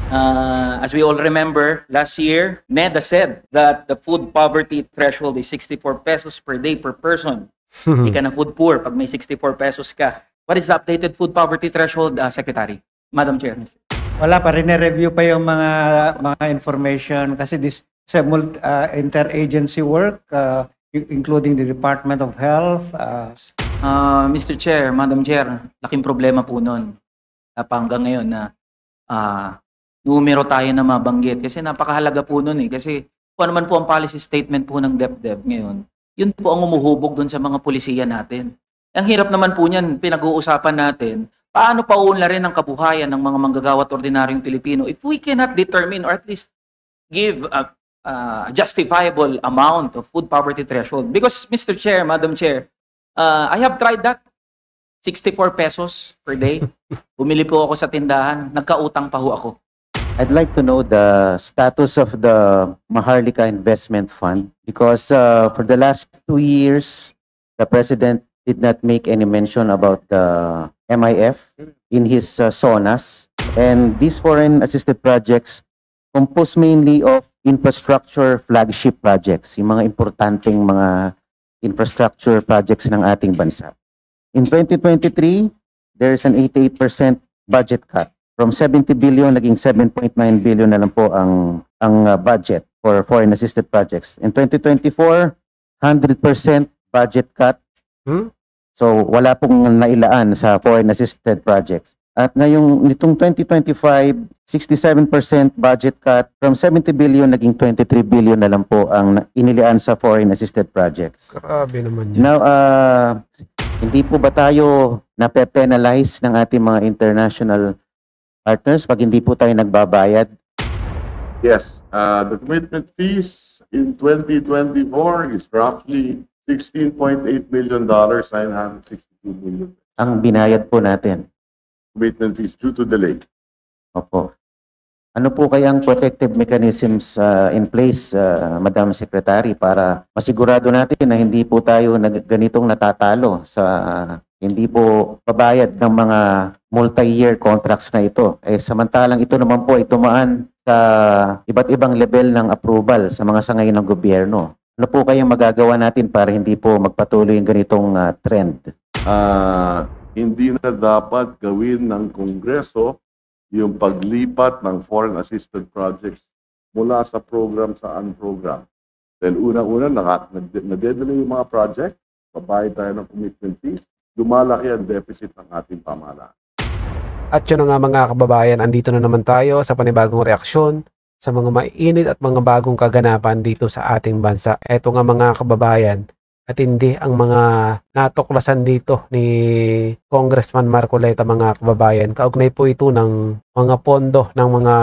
As we all remember, last year, NEDA said that the food poverty threshold is 64 pesos per day per person. Hindi ka na food poor pag may 64 pesos ka. What is the updated food poverty threshold, Secretary? Madam Chair. Wala pa, review pa yung mga information kasi this is a interagency work, including the Department of Health. Mr. Chair, Madam Chair, laking problema po nun. Hanggang ngayon na numero tayo na mabanggit kasi napakahalaga po nun eh. Kasi kung ano man po ang policy statement po ng DepEd ngayon, yun po ang umuhubog dun sa mga pulisiya natin. Ang hirap naman po niyan, pinag-uusapan natin, paano paunlarin ang kabuhayan ng mga manggagawa at ordinaryong Pilipino if we cannot determine or at least give a justifiable amount of food poverty threshold. Because, Mr. Chair, Madam Chair, I have tried that. 64 pesos per day. Bumili po ako sa tindahan, nagkautang pa ho ako. I'd like to know the status of the Maharlika Investment Fund because for the last 2 years, the President did not make any mention about the MIF in his SONAs. And these foreign assisted projects composed mainly of infrastructure flagship projects, yung mga importanteng mga infrastructure projects ng ating bansa. In 2023, there is an 88% budget cut. From 70 billion, naging 7.9 billion na lang po ang budget for foreign assisted projects. In 2024, 100% budget cut. So wala pong nailaan sa foreign assisted projects. At ngayong nitong 2025, 67% budget cut. From 70 billion, naging 23 billion na lang po ang inilaan sa foreign assisted projects. Grabe naman yun. Now, hindi po ba tayo nape-penalize ng ating mga international partners pag hindi po tayo nagbabayad? Yes, the commitment fees in 2024 is roughly $16.8 million, 962 million. Ang binayad po natin. Commitment fees due to delay. Opo. Ano po kayang protective mechanisms in place, Madam Secretary, para masigurado natin na hindi po tayo ganitong natatalo sa hindi po pabayad ng mga multi-year contracts na ito. Samantalang ito naman po ay tumaan sa iba't ibang level ng approval sa mga sangay ng gobyerno. Ano po kayang magagawa natin para hindi po magpatuloy yung ganitong trend? Hindi na dapat gawin ng Kongreso yung paglipat ng foreign assisted projects mula sa program sa unprogram. Dahil unang-una, nade-delay yung mga project, babayad tayo ng commitment fees, lumalaki ang deficit ng ating pamahalaan. At yun na nga mga kababayan, andito na naman tayo sa panibagong reaksyon sa mga mainit at mga bagong kaganapan dito sa ating bansa. Eto nga mga kababayan, at hindi ang mga natuklasan dito ni Congressman Marcoleta mga kababayan. Kaugnay po ito ng mga pondo ng mga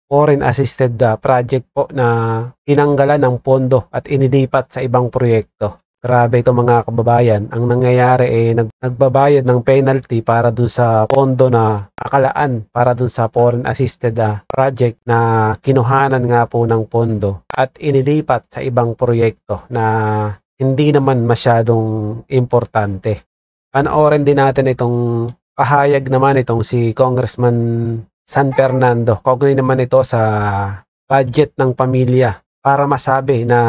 foreign assisted project po na tinanggalan ng pondo at inilipat sa ibang proyekto. Grabe ito mga kababayan. Ang nangyayari ay nagbabayad ng penalty para dun sa pondo na akalaan para dun sa foreign assisted project na kinuhanan nga po ng pondo at inilipat sa ibang proyekto na hindi naman masyadong importante. Panoorin din natin itong pahayag naman itong si Congressman San Fernando. Kaugnay naman ito sa budget ng pamilya para masabi na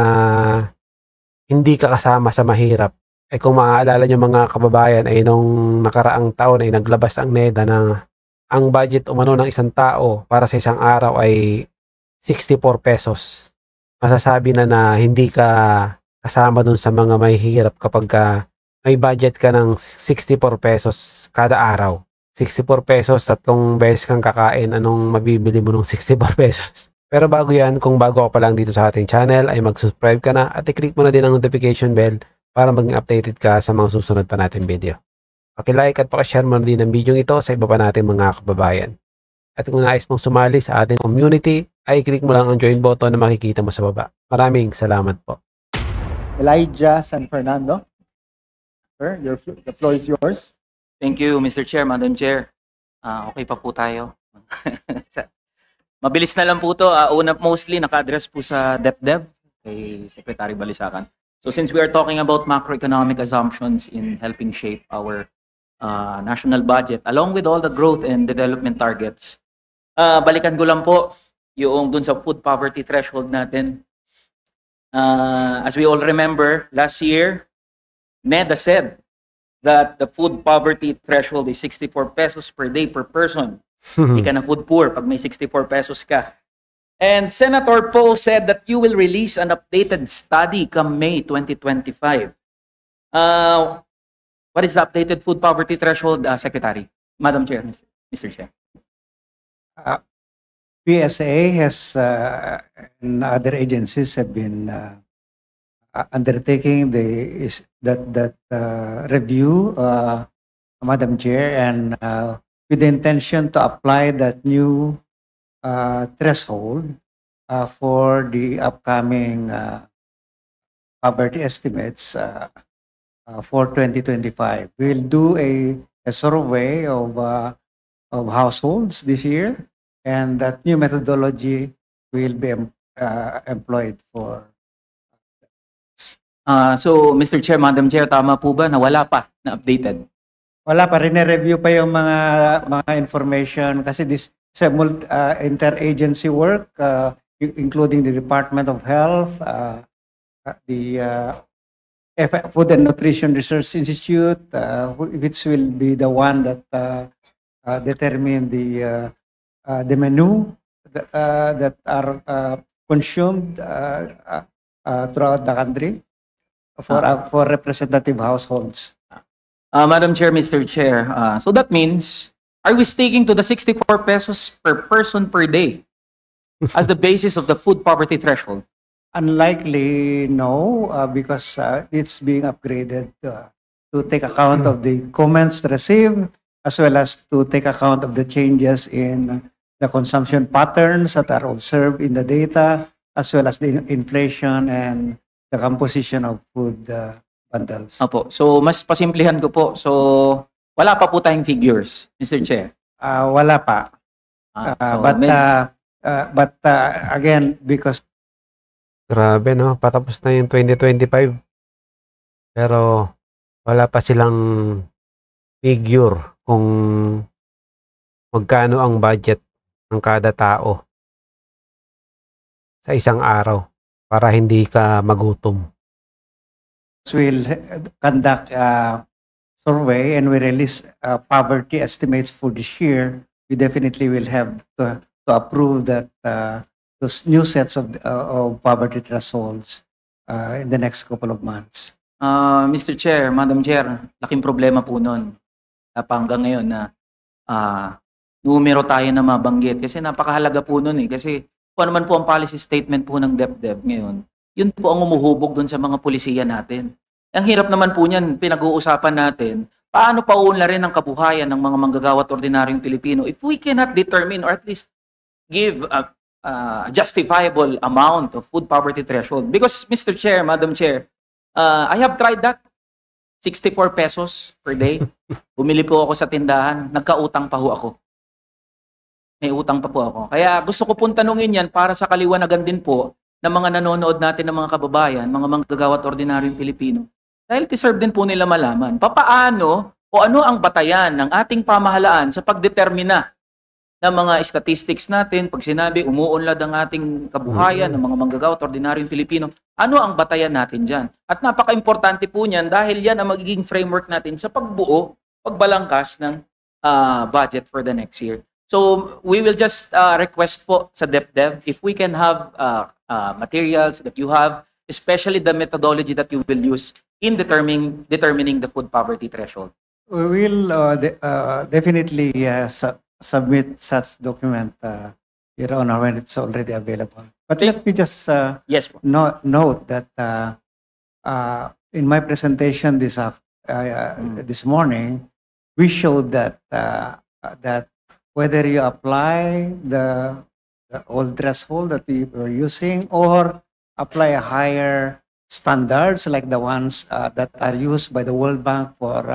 hindi ka kasama sa mahirap. Kung maaalala nyo mga kababayan ay nung nakaraang taon ay naglabas ang NEDA na ang budget umano ng isang tao para sa isang araw ay 64 pesos. Masasabi na hindi ka kasama dun sa mga mahihirap kapag may budget ka ng 64 pesos kada araw. 64 pesos, 3 beses kang kakain, anong mabibili mo ng 64 pesos? Pero bago yan, kung bago ka pa lang dito sa ating channel, ay mag-subscribe ka na at i-click mo na din ang notification bell para maging updated ka sa mga susunod pa nating video. Paki-like at paki-share mo na din ang video ito sa iba pa nating mga kababayan. At kung nais mong sumali sa ating community, ay i-click mo lang ang join button na makikita mo sa baba. Maraming salamat po. Elijah San Fernando. Sir, the floor is yours. Thank you, Mr. Chair, Madam Chair. Okay pa po tayo. Mabilis na lang po to. Una, mostly naka-address po sa DepEd kay Secretary Balisacan. So since we are talking about macroeconomic assumptions in helping shape our national budget, along with all the growth and development targets, Balikan ko lang po yung dun sa food poverty threshold natin. As we all remember, last year, NEDA said that the food poverty threshold is 64 pesos per day per person. Hindi ka na food poor pag may 64 pesos ka. And Senator Poe said that you will release an updated study come May 2025. What is the updated food poverty threshold, Secretary? Madam Chair, Mr. Chair. PSA has and other agencies have been undertaking that review, Madam Chair, and with the intention to apply that new threshold for the upcoming poverty estimates for 2025. We'll do a survey of households this year, and that new methodology will be employed for. So, Mr. Chair, Madam Chair, tama po ba na wala pa na updated? Wala pa, review pa yung mga information kasi this is a interagency work, including the Department of Health, the Food and Nutrition Research Institute, which will be the one that determine the menu that are consumed throughout the country for representative households. Madam Chair, Mr. Chair, so that means, are we sticking to the 64 pesos per person per day as the basis of the food poverty threshold? Unlikely, no, because it's being upgraded to take account of the comments received, as well as to take account of the changes in the consumption patterns that are observed in the data, as well as the inflation and the composition of food bundles. Opo. So, mas pasimplihan ko po. So, wala pa po tayong figures, Mr. Chair. Wala pa. But again, because Grabe, no? Patapos na yung 2025. Pero wala pa silang figure kung magkano ang budget ng kada tao sa isang araw para hindi ka magutom. we'll conduct a survey and we release poverty estimates for this year, we definitely will have to approve that those new sets of poverty thresholds in the next couple of months. Mr. Chair, Madam Chair, laking problema po nun. Hanggang ngayon na numero tayo na mabanggit. Kasi napakahalaga po nun eh. Kasi kung ano man po ang policy statement po ng DepEd ngayon, yun po ang umuhubog dun sa mga pulisiya natin. Ang hirap naman po niyan, pinag-uusapan natin, paano paunlarin ang kabuhayan ng mga manggagawa at ordinaryong Pilipino if we cannot determine or at least give a justifiable amount of food poverty threshold. Because, Mr. Chair, Madam Chair, I have tried that. 64 pesos per day. Bumili po ako sa tindahan. Nagkautang pa ho ako. May utang pa po ako. Kaya gusto ko pong tanungin yan para sa kaliwanagan din po ng mga nanonood natin ng mga kababayan, mga manggagawa at ordinaryong Pilipino. Dahil deserve din po nila malaman. Papaano o ano ang batayan ng ating pamahalaan sa pagdetermina ng mga statistics natin, pag sinabi umuunlad ang ating kabuhayan ng mga manggagawa at ordinaryong Pilipino, ano ang batayan natin dyan? At napaka-importante po niyan dahil yan ang magiging framework natin sa pagbuo, pagbalangkas ng budget for the next year. So we will just request po sa DepEd if we can have materials that you have, especially the methodology that you will use in determining the food poverty threshold. We will definitely submit such document, Your Honor, when it's already available. But let me just Yes po. note that in my presentation this morning, we showed that that whether you apply the old threshold that we were using or apply a higher standards like the ones that are used by the World Bank for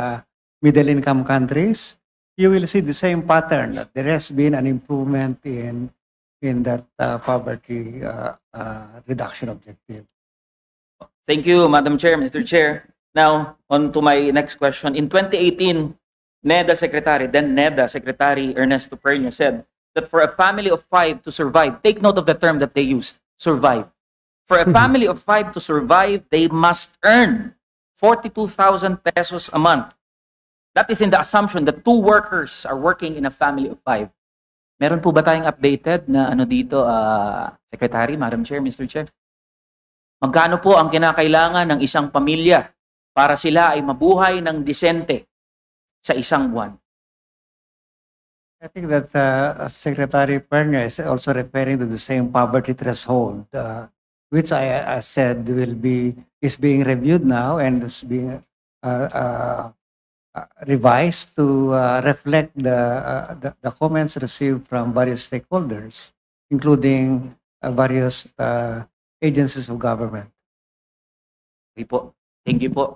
middle-income countries, you will see the same pattern that there has been an improvement in that poverty reduction objective. Thank you, Madam Chair, Mr. Chair. Now, on to my next question. In 2018, NEDA Secretary Ernesto Perña said that for a family of 5 to survive, take note of the term that they used, survive. For a family of 5 to survive, they must earn 42,000 pesos a month. That is in the assumption that 2 workers are working in a family of 5. Meron po ba tayong updated na ano dito, Secretary, Madam Chair, Mr. Chair? Magkano po ang kinakailangan ng isang pamilya para sila ay mabuhay ng disente sa isang buwan? I think that Secretary Pernia is also referring to the same poverty threshold, which I said is being reviewed now and is being revised to reflect the comments received from various stakeholders, including various agencies of government. Okay po. Thank you po.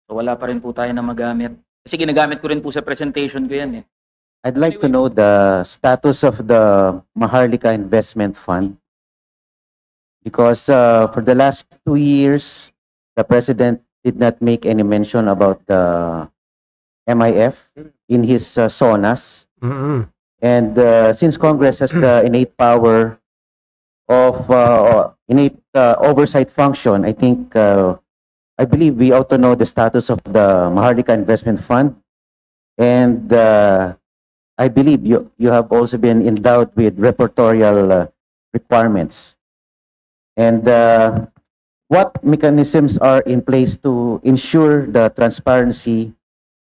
So wala pa rin po tayo na magamit. Kasi ginagamit ko rin po sa presentation ko yan eh. I'd like to know the status of the Maharlika Investment Fund because for the last 2 years, the President did not make any mention about the MIF in his SONAs. And since Congress has the innate power of innate oversight function, I believe we ought to know the status of the Maharlika Investment Fund. And I believe you have also been endowed with repertorial requirements. And what mechanisms are in place to ensure the transparency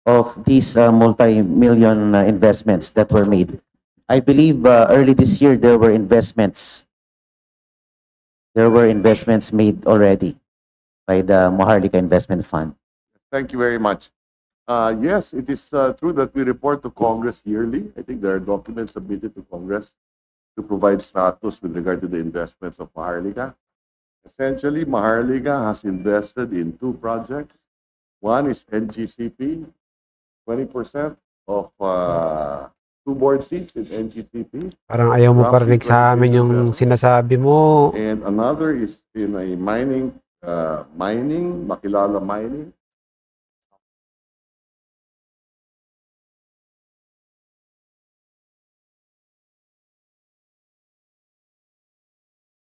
of these multi-million investments that were made? I believe early this year there were investments made already by the Maharlika Investment Fund. Thank you very much. Yes, it is true that we report to Congress yearly. I think there are documents submitted to Congress to provide status with regard to the investments of Maharlika. Essentially, Maharlika has invested in 2 projects. One is NGCP, 20% of 2 board seats in NGCP. Parang ayaw mo parinig sa amin yung sinasabi mo. And another is in a mining, Makilala Mining.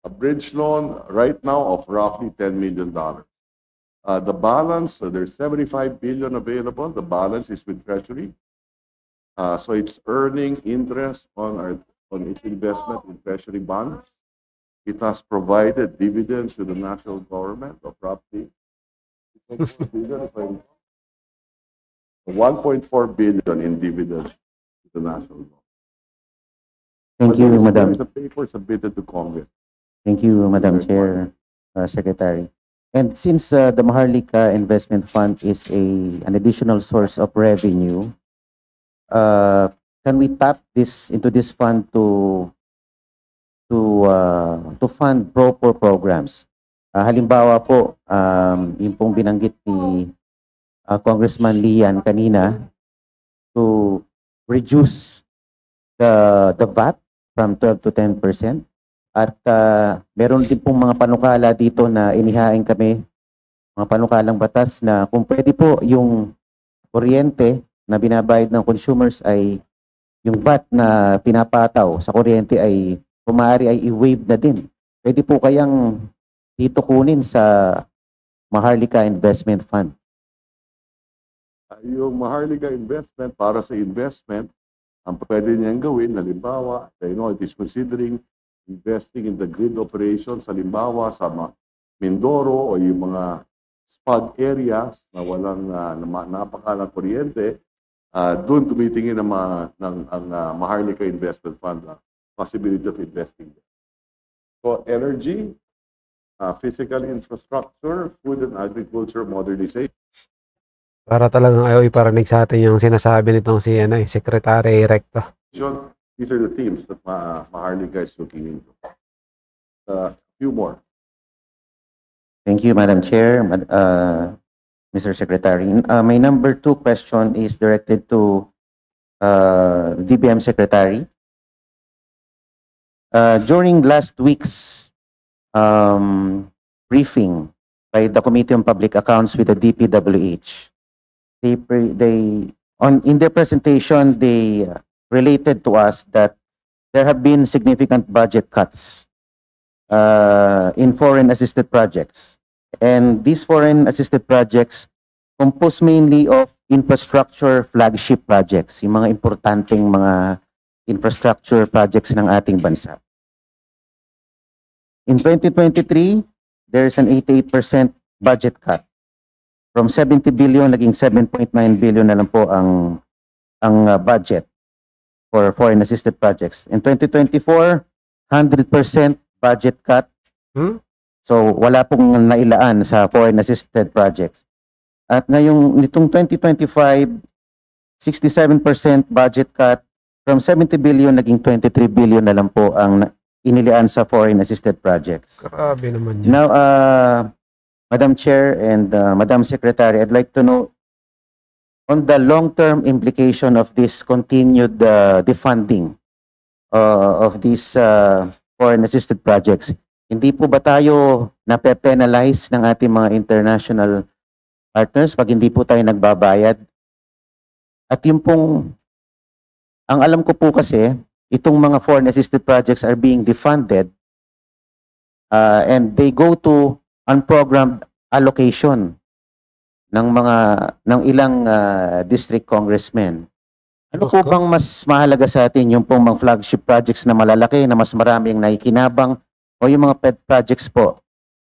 A bridge loan right now of roughly $10 million. The balance, there's 75 billion available. The balance is with Treasury. So it's earning interest on its investment in Treasury bonds. It has provided dividends to the national government of roughly 1.4 billion in dividends to the national government. Thank you, Madam. The paper submitted to Congress. Thank you, Madam Chair, Secretary. And since the Maharlika Investment Fund is an additional source of revenue, can we tap into this fund to fund proper programs? Halimbawa po, yung pong binanggit ni Congressman Lian kanina, to reduce the VAT from 12 to 10%. At meron din pong mga panukala dito na inihain kami, mga panukalang batas na kung pwede po yung kuryente na binabayad ng consumers ay yung VAT na pinapataw sa kuryente ay kumari ay i-waive na din. Pwede po kayang dito kunin sa Maharlika Investment Fund? Yung Maharlika Investment, para sa investment, ang pwede niyang gawin, halimbawa, it is considering investing in the grid operations, halimbawa sa Mindoro o yung mga spud areas na walang napakalang kuryente, doon tumitingin ang Maharlika Investment Fund, possibility of investing there. So energy, physical infrastructure, food and agriculture modernization. Para talagang ayaw iparinig sa atin yung sinasabi nitong si Secretary Recto. These are the themes that Maharlika is looking into. A few more. Thank you, Madam Chair, Mr. Secretary. My number 2 question is directed to DBM Secretary. During last week's briefing by the Committee on Public Accounts with the DPWH, in their presentation, they related to us that there have been significant budget cuts in foreign assisted projects. And these foreign assisted projects composed mainly of infrastructure flagship projects, yung mga importanteng mga infrastructure projects ng ating bansa. In 2023, there is an 88% budget cut. From 70 billion, naging 7.9 billion na lang po ang budget for foreign assisted projects. In 2024, 100% budget cut. So wala pong nailaan sa foreign assisted projects. At ngayong nitong 2025, 67% budget cut. From 70 billion, naging 23 billion na lang po ang inilaan sa foreign assisted projects. Grabe naman yun. Now, Madam Chair and Madam Secretary, I'd like to know on the long-term implication of this continued defunding of these foreign assisted projects. Hindi po ba tayo nape-penalize ng ating mga international partners pag hindi po tayo nagbabayad? At yung pong, ang alam ko po kasi, itong mga foreign assisted projects are being defunded and they go to unprogrammed allocation ng ilang district congressmen. Ano po bang mas mahalaga sa atin, yung pong mga flagship projects na malalaki na mas maraming naikinabang o yung mga pet projects po,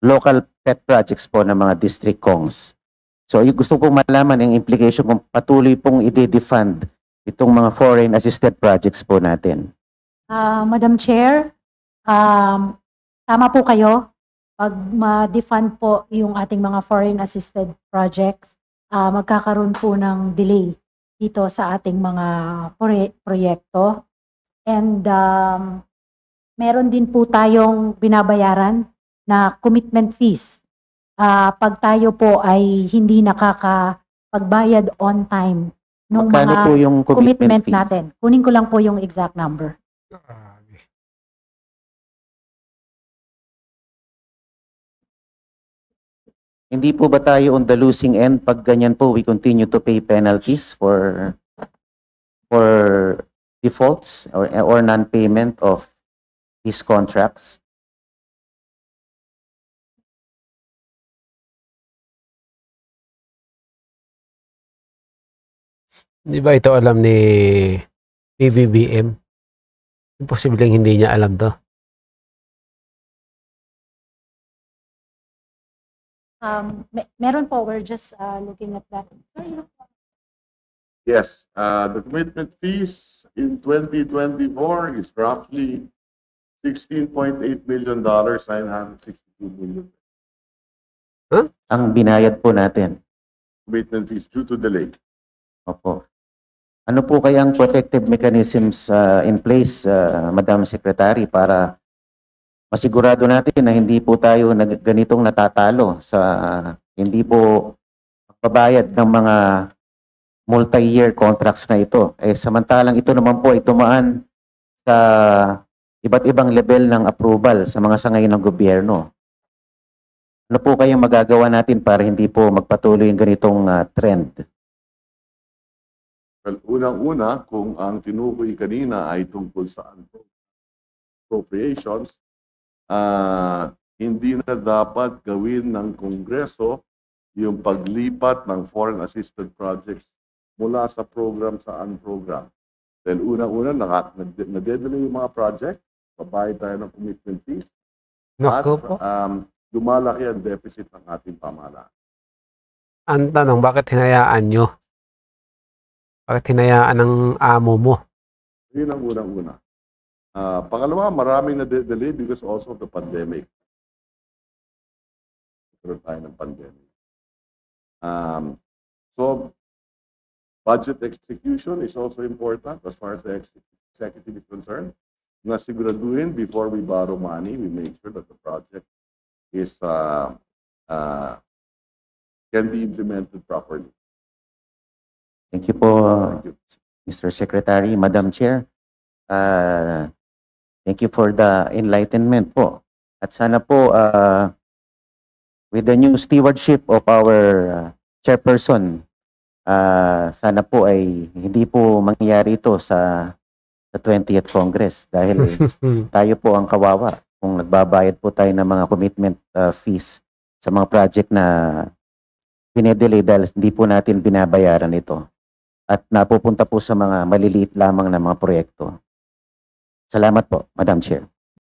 local pet projects po ng mga district congs? So gusto kong malaman yung implication kung patuloy pong i-defund itong mga foreign assisted projects po natin. Madam Chair, tama po kayo. Pag ma-defund po yung ating mga foreign assisted projects, magkakaroon po ng delay dito sa ating mga proyekto. And meron din po tayong binabayaran na commitment fees. Pag tayo po ay hindi nakakapagbayad on time nung Magkano mga po yung commitment fees natin. Kunin ko lang po yung exact number. Hindi po ba tayo on the losing end pag ganyan po we continue to pay penalties for defaults or non-payment of these contracts? Di ba ito alam ni PBBM? Imposibleng hindi niya alam to. Meron po, we're just looking at that. Yes, the commitment fees in 2024 is roughly $16.8 million, 962 million. Ang binayad po natin. Commitment fees due to delay. Opo. Ano po kaya ang protective mechanisms in place, Madam Secretary, para masigurado natin na hindi po tayo ganitong natatalo sa hindi po pagbabayad ng mga multi-year contracts na ito. Samantalang ito naman po ay tumaan sa iba't ibang level ng approval sa mga sangay ng gobyerno. Ano po kayang magagawa natin para hindi po magpatuloy yung ganitong trend? Well, unang-una, kung ang tinukoy kanina ay tungkol sa appropriations, hindi na dapat gawin ng Kongreso yung paglipat ng foreign assisted projects mula sa program sa unprogram. Dahil unang-una, nadedelay yung mga project, babayad tayo ng commitment fees, Naku po. lumalaki ang deficit ng ating pamahalaan. Ang tanong, bakit hinayaan nyo? Bakit hinayaan ng amo mo? Yun ang unang-una. Pangalawa, maraming na-delay because also of the pandemic. Nagkaroon tayo ng pandemic. So, budget execution is also important as far as the executive is concerned. Na siguraduhin before we borrow money, we make sure that the project is can be implemented properly. Thank you po, Mr. Secretary, Madam Chair. Thank you for the enlightenment po. At sana po, with the new stewardship of our chairperson, sana po ay hindi po mangyayari ito sa sa 20th Congress dahil tayo po ang kawawa kung nagbabayad po tayo ng mga commitment fees sa mga project na pinedelay dahil hindi po natin binabayaran ito at napupunta po sa mga maliliit lamang na mga proyekto. Salamat po, Madam Chair.